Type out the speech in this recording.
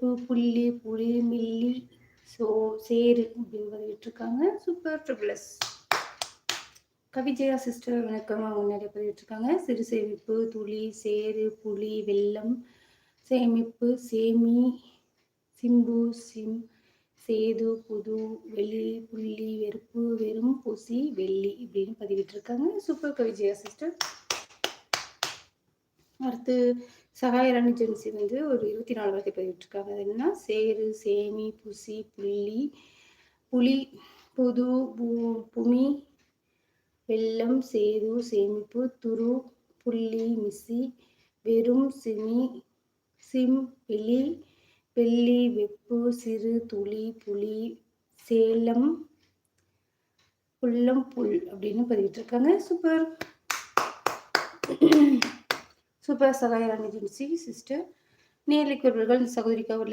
வெப்பு, புள்ளி, புளி, மில்லி, சேரு அப்படின்னு பதிவிட்டிருக்காங்க. Super triple S. கவிஜயா சிஸ்டர் வணக்கம். அவங்க நிறைய பதிவிட்டிருக்காங்க. சிறு சேமிப்பு, துளி, சேரு, புளி, வெல்லம், சேமிப்பு, சேமி, சிம்பு, சேது, புது, வெளி, புள்ளி, வெறுப்பு, வெறும், புசி, வெள்ளி இப்படின்னு பதிவிட்டிருக்காங்க. Super கவிஜயா sister. அடுத்து சகாயராணி ஜென்சி ஒரு 24 வார்த்தை பதிவிட்டிருக்காங்க. அது என்னன்னா சேரு, சேமி, புசி, புள்ளி, புளி, புது, புமி, வெல்லம், சேது, சேமிப்பு, துரு, புள்ளி, மிசி, வெறும், சிம், வெளி, வெள்ளி, வெப்பு, சிறு, துளி, புளி, சேலம், புல்லம், புல் அப்படின்னு பதிவிட்டிருக்காங்க. Super super Sahayarani Jency sister. நேர்லை கூறுவர்கள் சகோதரிக்கு